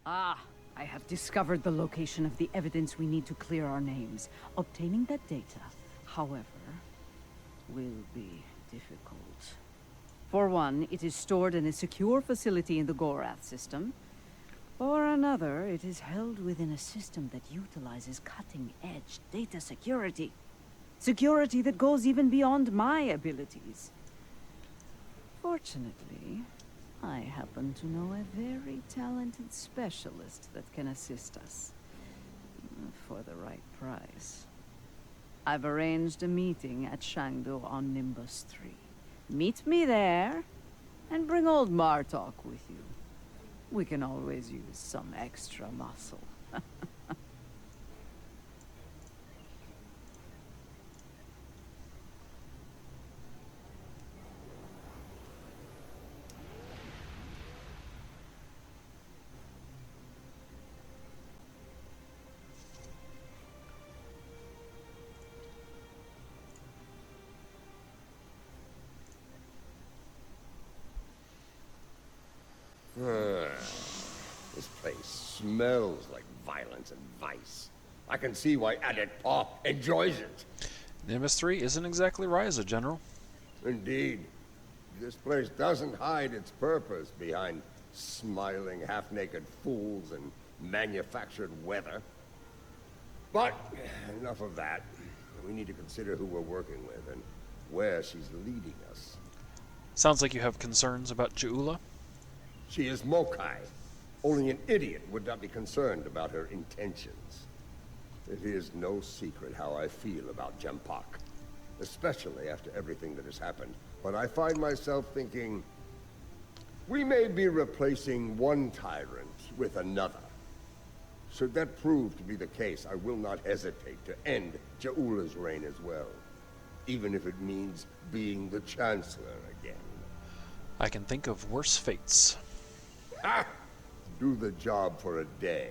Ah, I have discovered the location of the evidence we need to clear our names. Obtaining that data, however, will be difficult. For one, it is stored in a secure facility in the Gorath system. For another, it is held within a system that utilizes cutting-edge data security. Security that goes even beyond my abilities. Fortunately, I happen to know a very talented specialist that can assist us. For the right price. I've arranged a meeting at Shangdu on Nimbus 3. Meet me there, and bring old Martok with you. We can always use some extra muscle. This place smells like violence and vice. I can see why Adept Paw enjoys it. Nimbus 3 isn't exactly Ryza, General. Indeed. This place doesn't hide its purpose behind smiling, half-naked fools and manufactured weather. But enough of that. We need to consider who we're working with and where she's leading us. Sounds like you have concerns about Ja'ula. She is Mokai. Only an idiot would not be concerned about her intentions. It is no secret how I feel about Jempak, especially after everything that has happened. But I find myself thinking, we may be replacing one tyrant with another. Should that prove to be the case, I will not hesitate to end Ja'ula's reign as well, even if it means being the Chancellor again. I can think of worse fates. Ha! Do the job for a day,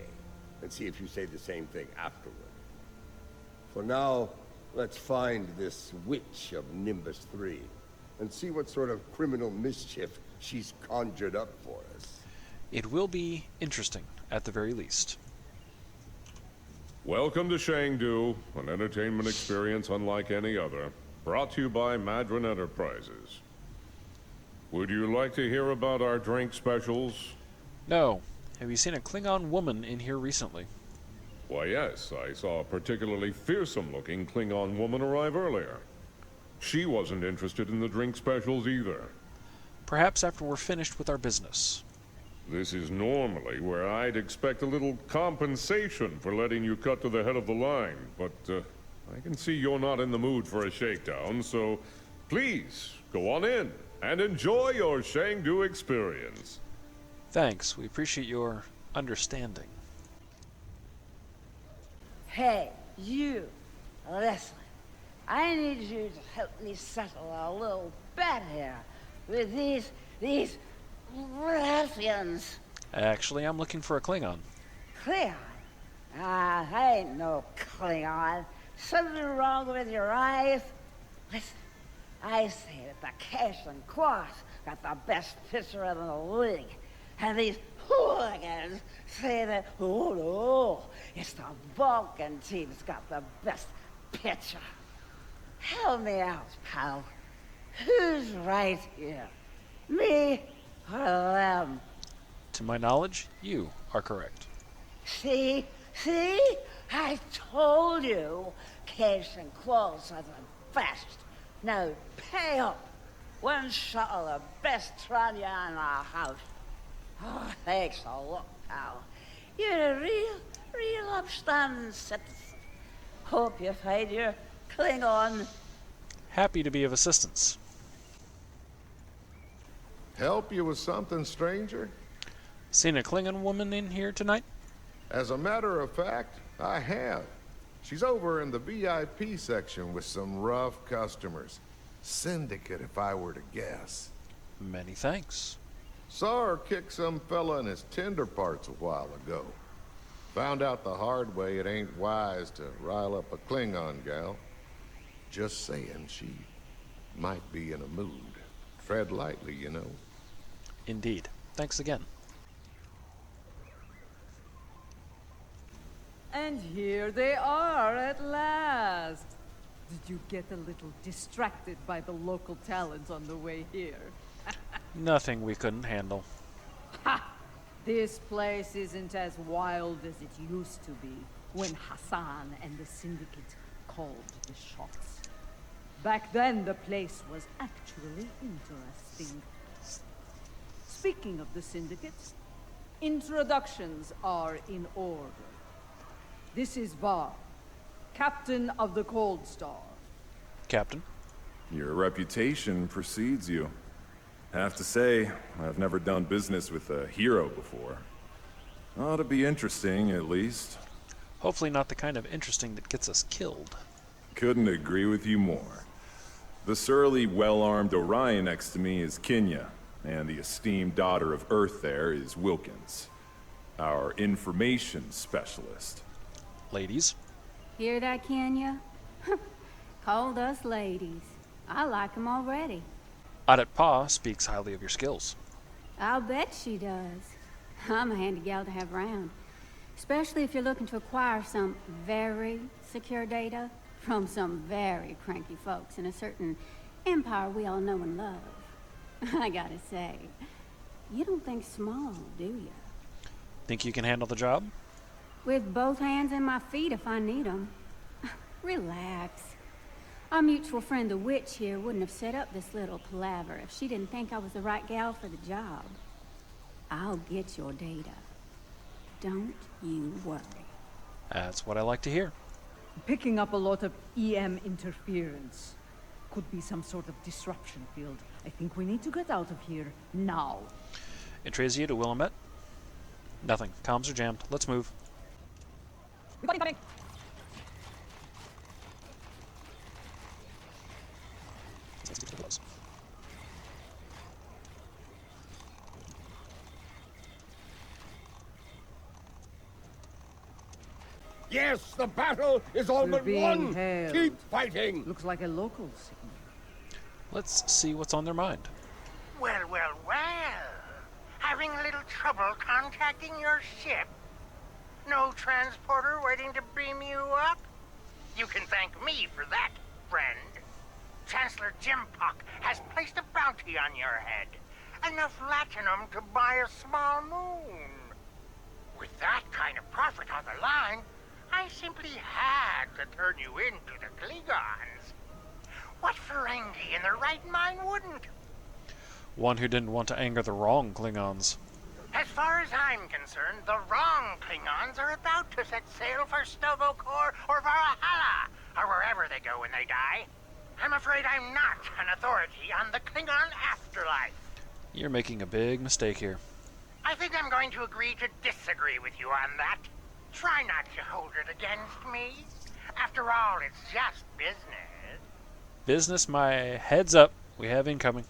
and see if you say the same thing afterward. For now, let's find this witch of Nimbus 3, and see what sort of criminal mischief she's conjured up for us. It will be interesting, at the very least. Welcome to Shangdu, an entertainment experience unlike any other, brought to you by Madron Enterprises. Would you like to hear about our drink specials? No. Have you seen a Klingon woman in here recently? Why, yes, I saw a particularly fearsome-looking Klingon woman arrive earlier. She wasn't interested in the drink specials either. Perhaps after we're finished with our business. This is normally where I'd expect a little compensation for letting you cut to the head of the line, but I can see you're not in the mood for a shakedown, so please, go on in and enjoy your Shangdu experience. Thanks, we appreciate your understanding. Hey, you, listen. I need you to help me settle a little bet here with these ruffians. Actually, I'm looking for a Klingon. Klingon? I ain't no Klingon. Something wrong with your eyes? Listen, I say that the Cash and Quas got the best pitcher in the league. And these hooligans say that, oh no, it's the Vulcan team's got the best pitcher. Help me out, pal. Who's right here? Me or them? To my knowledge, you are correct. See? I told you Cash and Quas are the best. Now pay up. One shot of the best Tranya in our house. Oh, thanks a lot, pal. You're a real upstanding citizen. Hope you find your Klingon. Happy to be of assistance. Help you with something, stranger? Seen a Klingon woman in here tonight? As a matter of fact, I have. She's over in the VIP section with some rough customers. Syndicate, if I were to guess. Many thanks. Saw her kick some fella in his tender parts a while ago. Found out the hard way it ain't wise to rile up a Klingon gal. Just saying, she might be in a mood. Tread lightly, you know. Indeed. Thanks again. And here they are at last. Did you get a little distracted by the local talent on the way here? Nothing we couldn't handle. Ha! This place isn't as wild as it used to be when Hassan and the Syndicate called the shots. Back then, the place was actually interesting. Speaking of the Syndicate, introductions are in order. This is Var, Captain of the Cold Star. Captain? Your reputation precedes you. Have to say, I've never done business with a hero before. Ought to be interesting, at least. Hopefully not the kind of interesting that gets us killed. Couldn't agree with you more. The surly, well-armed Orion next to me is Kenya, and the esteemed daughter of Earth there is Wilkins, our information specialist. Ladies? Hear that, Kenya? Called us ladies. I like 'em already. Audit Pa speaks highly of your skills. I'll bet she does. I'm a handy gal to have around. Especially if you're looking to acquire some very secure data from some very cranky folks in a certain empire we all know and love. I gotta say, you don't think small, do you? Think you can handle the job? With both hands and my feet if I need 'em. Relax. Our mutual friend the witch here wouldn't have set up this little palaver if she didn't think I was the right gal for the job. I'll get your data. Don't you worry. That's what I like to hear. Picking up a lot of EM interference. Could be some sort of disruption field. I think we need to get out of here now. Intrazia to Willamette? Nothing. Comms are jammed. Let's move. Incoming! Let's get to the close. Yes, the battle is all We're but being won. hailed. Keep fighting. Looks like a local signal. Let's see what's on their mind. Well, well, well. Having a little trouble contacting your ship. No transporter waiting to beam you up? You can thank me for that, friend. Chancellor Jimpock has placed a bounty on your head. Enough latinum to buy a small moon. With that kind of profit on the line, I simply had to turn you into the Klingons. What Ferengi in their right mind wouldn't? One who didn't want to anger the wrong Klingons. As far as I'm concerned, the wrong Klingons are about to set sail for Stovokor or Valhalla, or wherever they go when they die. I'm afraid I'm not an authority on the Klingon afterlife. You're making a big mistake here. I think I'm going to agree to disagree with you on that. Try not to hold it against me. After all, it's just business. Business, my heads up. We have incoming.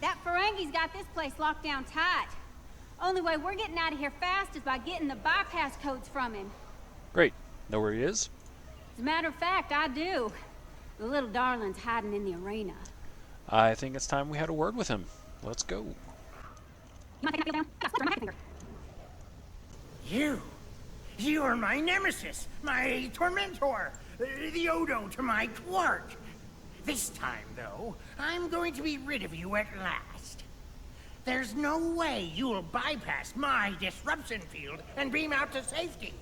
That Ferengi's got this place locked down tight. Only way we're getting out of here fast is by getting the bypass codes from him. Great. Know where he is? As a matter of fact, I do. The little darling's hiding in the arena. I think it's time we had a word with him. Let's go. You are my nemesis, my tormentor, the Odo to my Quark. This time, though, I'm going to be rid of you at last. There's no way you'll bypass my disruption field and beam out to safety.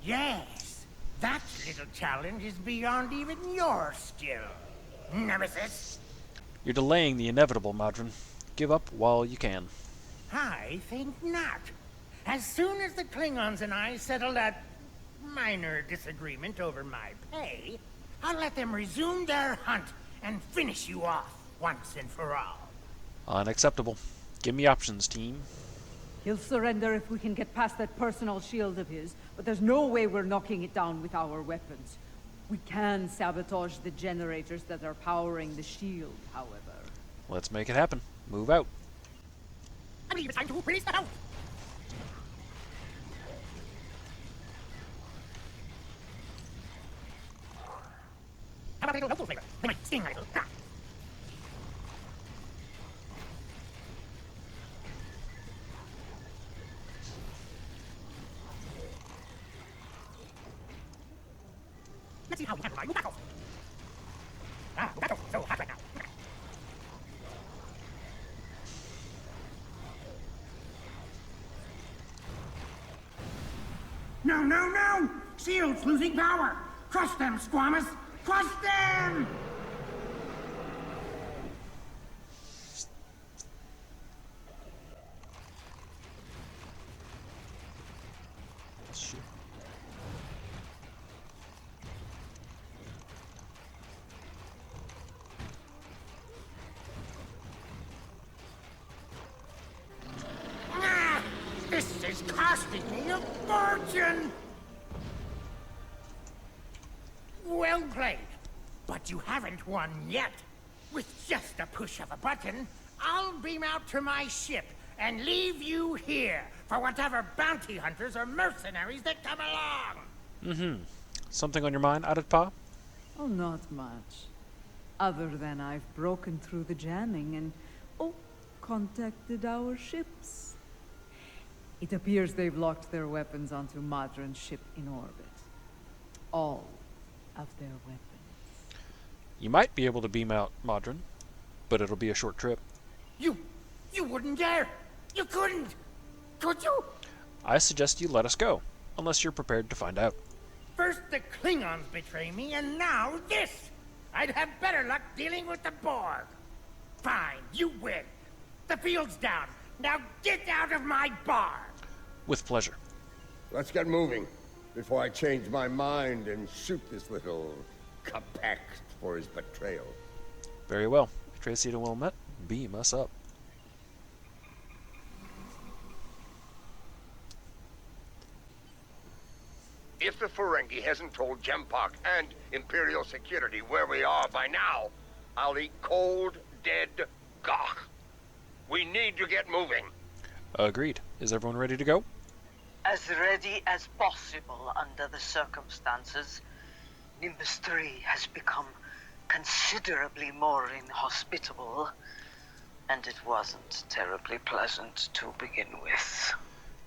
Yes, that little challenge is beyond even your skill, nemesis. You're delaying the inevitable, Madron. Give up while you can. I think not. As soon as the Klingons and I settle that minor disagreement over my pay, I'll let them resume their hunt and finish you off once and for all. Unacceptable. Give me options, team. He'll surrender if we can get past that personal shield of his, but there's no way we're knocking it down with our weapons. We can sabotage the generators that are powering the shield, however. Let's make it happen. Move out. I believe it's time to release the house. How about a little local flavor? They might sting a little. Ah. Let's see how you handle my Mukako. Ah, Mukako, so hot right now. No, no, no! Shield's losing power! Crush them, Squamous! Crush them! Shoot. Ah, this is costing me a fortune! Well played. But you haven't won yet. With just a push of a button, I'll beam out to my ship and leave you here for whatever bounty hunters or mercenaries that come along. Something on your mind, Aditpa? Oh, not much. Other than I've broken through the jamming and, contacted our ships. It appears they've locked their weapons onto Madron's ship in orbit. All of their weapons. You might be able to beam out Modron, but it'll be a short trip. You wouldn't dare. You couldn't. Could you? I suggest you let us go, unless you're prepared to find out. First the Klingons betray me, and now this! I'd have better luck dealing with the Borg. Fine, you win. The field's down. Now get out of my bar! With pleasure. Let's get moving before I change my mind and shoot this little Capex for his betrayal. Very well. Tracy and Wilmette, beam us up. If the Ferengi hasn't told Jempak and Imperial Security where we are by now, I'll eat cold, dead gawk. We need to get moving. Agreed. Is everyone ready to go? As ready as possible under the circumstances. Nimbus 3 has become considerably more inhospitable, and it wasn't terribly pleasant to begin with.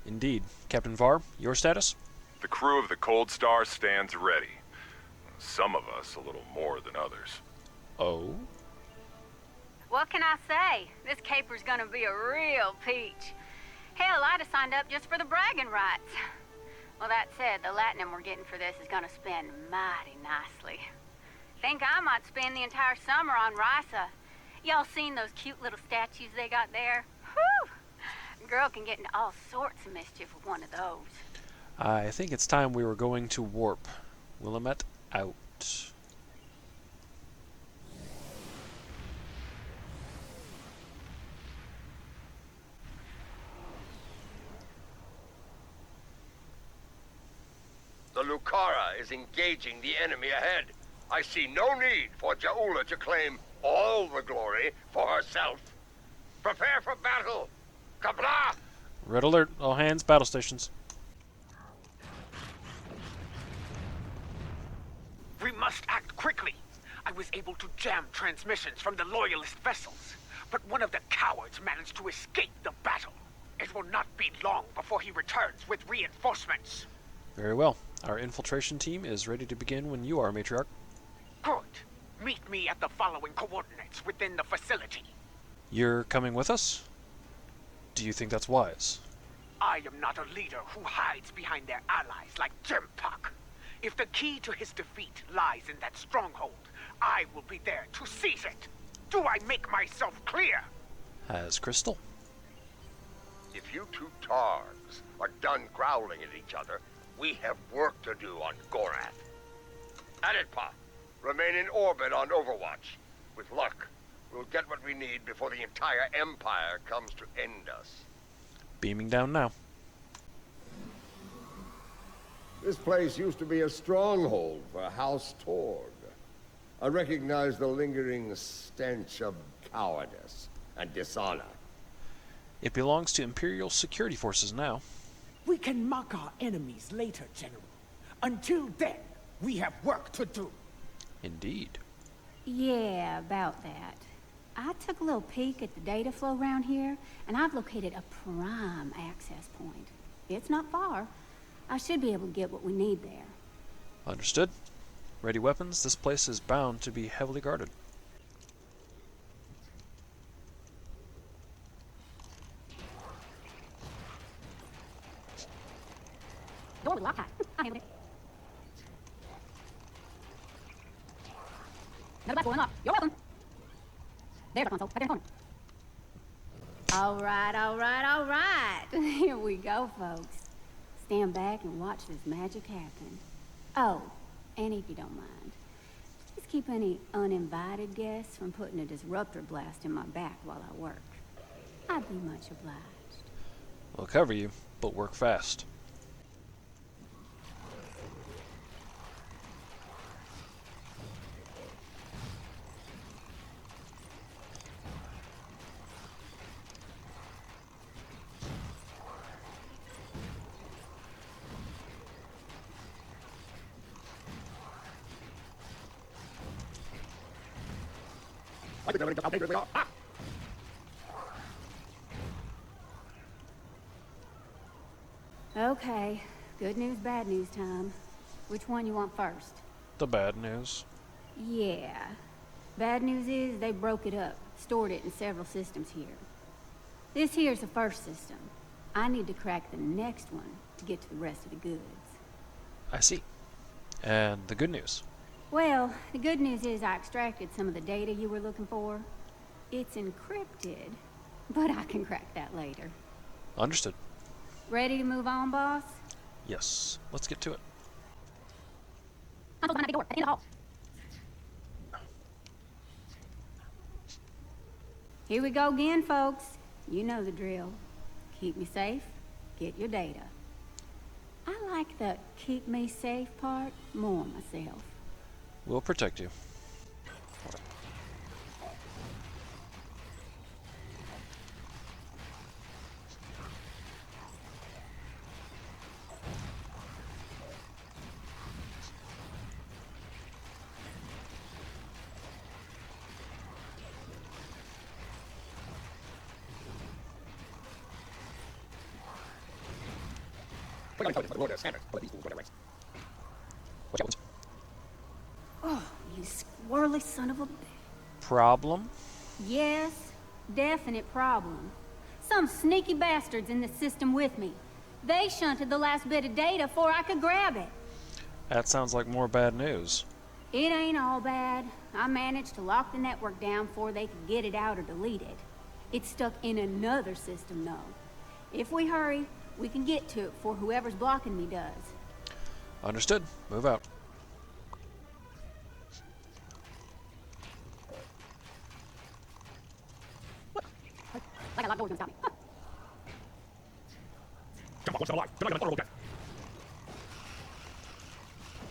Indeed. Captain Var, your status? The crew of the Cold Star stands ready. Some of us a little more than others. Oh? What can I say? This caper's gonna be a real peach. Hell, I'd have signed up just for the bragging rights. Well, that said, the latinum we're getting for this is gonna spend mighty nicely. Think I might spend the entire summer on Risa. Y'all seen those cute little statues they got there? Whew! Girl can get into all sorts of mischief with one of those. I think it's time we were going to warp. Willamette out. The Lucara is engaging the enemy ahead. I see no need for Jaula to claim all the glory for herself. Prepare for battle! Kabla! Red alert. All hands, battle stations. We must act quickly. I was able to jam transmissions from the Loyalist vessels, but one of the cowards managed to escape the battle. It will not be long before he returns with reinforcements. Very well. Our infiltration team is ready to begin when you are, Matriarch. Good. Meet me at the following coordinates within the facility. You're coming with us? Do you think that's wise? I am not a leader who hides behind their allies like Jempak. If the key to his defeat lies in that stronghold, I will be there to seize it. Do I make myself clear? As Crystal. If you two Targs are done growling at each other, we have work to do on Gorath. Aditpa, remain in orbit on Overwatch. With luck, we'll get what we need before the entire Empire comes to end us. Beaming down now. This place used to be a stronghold for House Torg. I recognize the lingering stench of cowardice and dishonor. It belongs to Imperial security forces now. We can mock our enemies later, General. Until then, we have work to do. Indeed. Yeah, about that. I took a little peek at the data flow around here, and I've located a prime access point. It's not far. I should be able to get what we need there. Understood. Ready weapons. This place is bound to be heavily guarded. Door was locked. I handled it. Another black one off. You're welcome. There's our console, right there in the corner. All right, all right, all right. Here we go, folks. Stand back and watch this magic happen. Oh, and if you don't mind, please keep any uninvited guests from putting a disruptor blast in my back while I work. I'd be much obliged. We'll cover you, but work fast. Okay, good news, bad news time. Which one you want first? The bad news. Yeah. Bad news is they broke it up, stored it in several systems here. This here's the first system. I need to crack the next one to get to the rest of the goods. I see. And the good news? Well, the good news is I extracted some of the data you were looking for. It's encrypted, but I can crack that later. Understood. Ready to move on, boss? Yes. Let's get to it. I'm behind that big door, at the end of the hall. Here we go again, folks. You know the drill. Keep me safe, get your data. I like the keep me safe part more myself. We'll protect you. Oh, you squirrely son of a bitch. Problem? Yes, definite problem. Some sneaky bastards in the system with me. They shunted the last bit of data before I could grab it. That sounds like more bad news. It ain't all bad. I managed to lock the network down before they could get it out or delete it. It's stuck in another system, though. If we hurry, we can get to it before whoever's blocking me does. Understood. Move out. Like a locked door's gonna stop me. Huh. Jump up, what's alive? Get out of the again.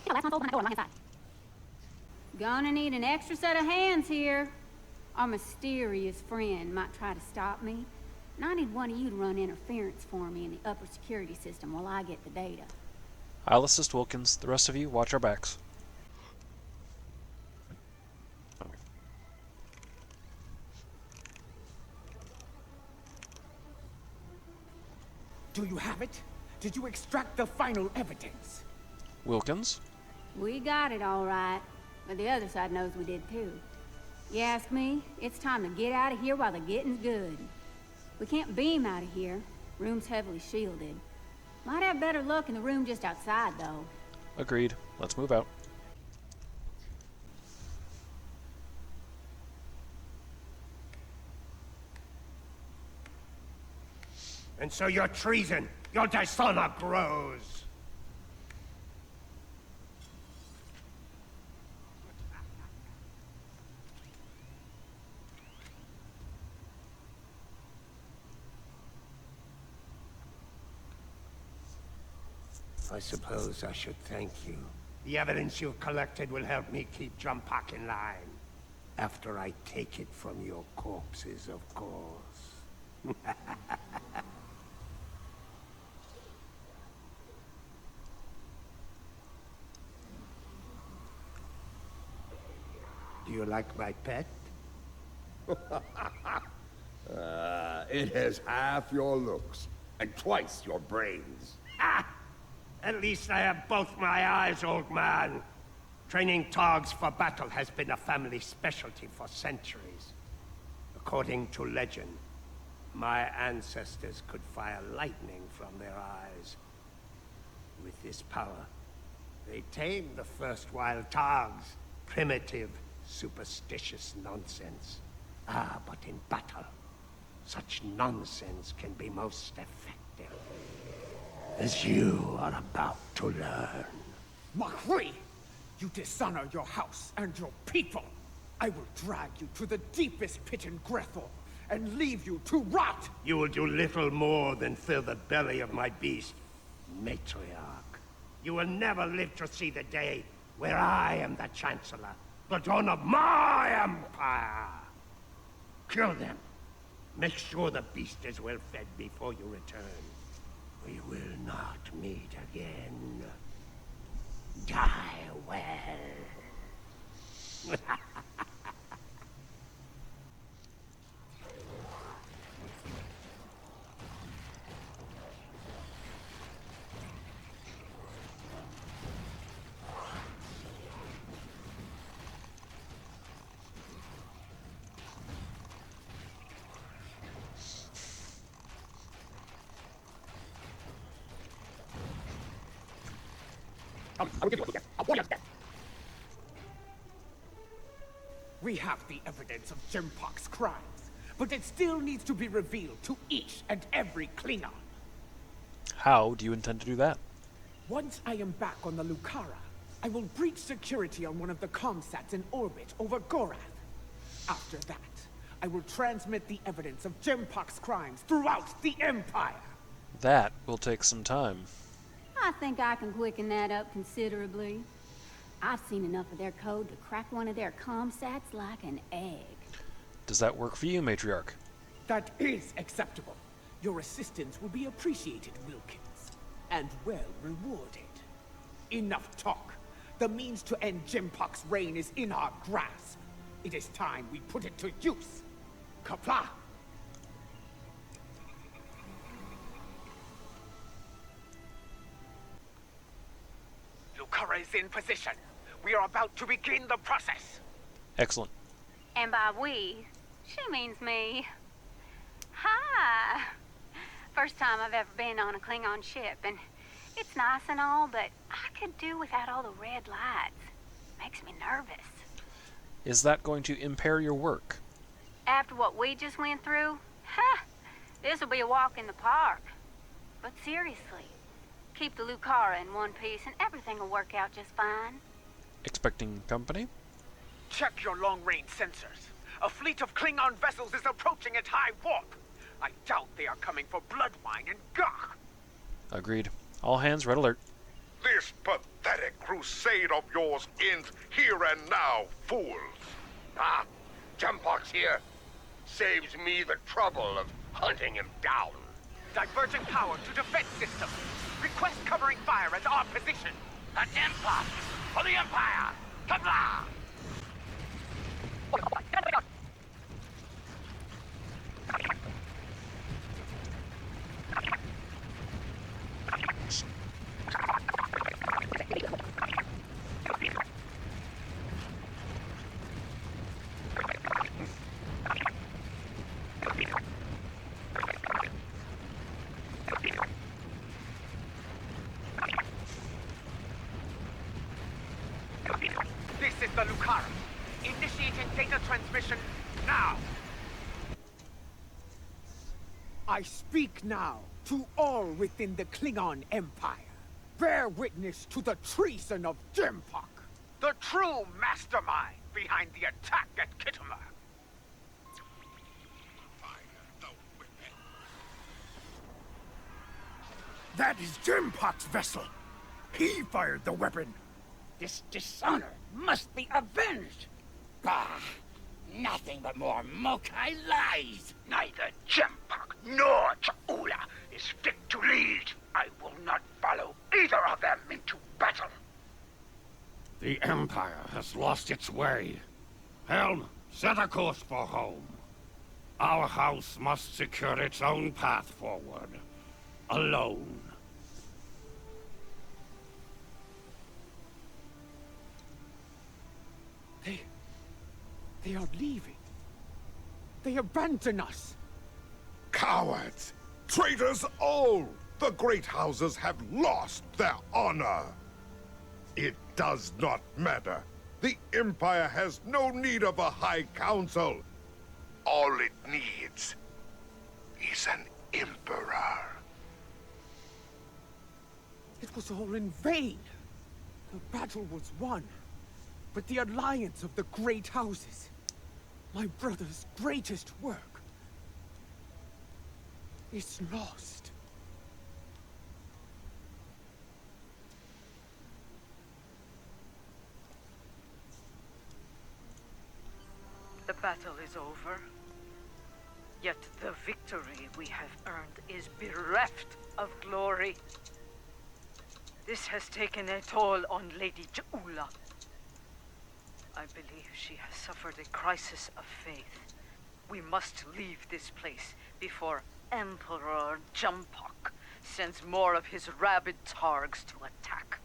Yeah, last console behind that door on my side. Gonna need an extra set of hands here. Our mysterious friend might try to stop me. And I need one of you to run interference for me in the upper security system while I get the data. I'll assist Wilkins. The rest of you, watch our backs. Do you have it? Did you extract the final evidence? Wilkins? We got it all right, but the other side knows we did too. You ask me, it's time to get out of here while the getting's good. We can't beam out of here. Room's heavily shielded. Might have better luck in the room just outside, though. Agreed. Let's move out. And so your treason, your dishonor grows. I suppose I should thank you. The evidence you've collected will help me keep Jumpak in line. After I take it from your corpses, of course. Do you like my pet? It has half your looks and twice your brains. Ah! At least I have both my eyes, old man. Training Targs for battle has been a family specialty for centuries. According to legend, my ancestors could fire lightning from their eyes. With this power, they tamed the first wild Targs. Primitive, superstitious nonsense. Ah, but in battle, such nonsense can be most effective. As you are about to learn. Mahri! You dishonor your house and your people! I will drag you to the deepest pit in Grethel and leave you to rot! You will do little more than fill the belly of my beast, matriarch. You will never live to see the day where I am the Chancellor, the dawn of my empire! Kill them. Make sure the beast is well fed before you return. We will not meet again. Die well. We have the evidence of Jimpak's crimes, but it still needs to be revealed to each and every Klingon. How do you intend to do that? Once I am back on the Lucara, I will breach security on one of the comsats in orbit over Gorath. After that, I will transmit the evidence of Jimpak's crimes throughout the Empire. That will take some time. I think I can quicken that up considerably. I've seen enough of their code to crack one of their comsats like an egg. Does that work for you, Matriarch? That is acceptable. Your assistance will be appreciated, Wilkins, and well rewarded. Enough talk. The means to end Jimpak's reign is in our grasp. It is time we put it to use. Kapla! Lucara is in position. We are about to begin the process. Excellent. And by we, she means me. Hi! First time I've ever been on a Klingon ship, and it's nice and all, but I could do without all the red lights. Makes me nervous. Is that going to impair your work? After what we just went through, this'll be a walk in the park. But seriously, keep the Lucara in one piece and everything will work out just fine. Expecting company? Check your long-range sensors. A fleet of Klingon vessels is approaching at high warp. I doubt they are coming for Bloodwine and Gach. Agreed. All hands, red alert. This pathetic crusade of yours ends here and now, fools. Ah, Jumpak's here. Saves me the trouble of hunting him down. Divergent power to defense system. Request covering fire at our position. A Jumpak for the Empire! Kabla! This is the Lucara. Initiating data transmission now. I speak now to all within the Klingon Empire. Bear witness to the treason of Jimpak, the true mastermind behind the attack at Kittimer. That is Jimpak's vessel. He fired the weapon. This dishonor must be avenged. Bah! Nothing but more Mokai lies. Neither Jempok nor Cha'ula is fit to lead. I will not follow either of them into battle. The Empire has lost its way. Helm, set a course for home. Our house must secure its own path forward. Alone. They are leaving. They abandon us. Cowards! Traitors all! The great houses have lost their honor. It does not matter. The Empire has no need of a High Council. All it needs is an Emperor. It was all in vain. The battle was won. But the alliance of the great houses, my brother's greatest work, is lost. The battle is over. Yet the victory we have earned is bereft of glory. This has taken a toll on Lady Ja'ula. I believe she has suffered a crisis of faith. We must leave this place before Emperor Jempok sends more of his rabid targs to attack.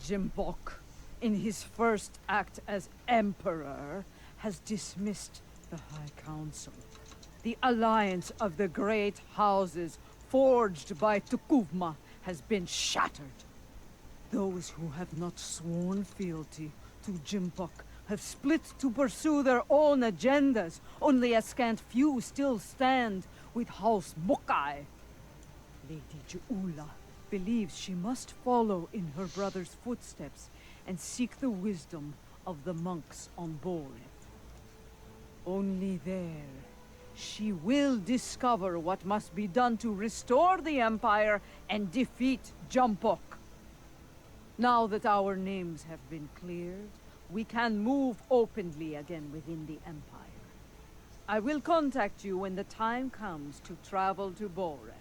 Jempok, in his first act as Emperor, has dismissed the High Council. The alliance of the great houses forged by Tukuvma has been shattered. Those who have not sworn fealty to Jempok have split to pursue their own agendas. Only a scant few still stand with House Mokai. Lady Ja'ula believes she must follow in her brother's footsteps and seek the wisdom of the monks on Boreth. Only there she will discover what must be done to restore the Empire and defeat Jempok. Now that our names have been cleared, we can move openly again within the Empire. I will contact you when the time comes to travel to Boreth.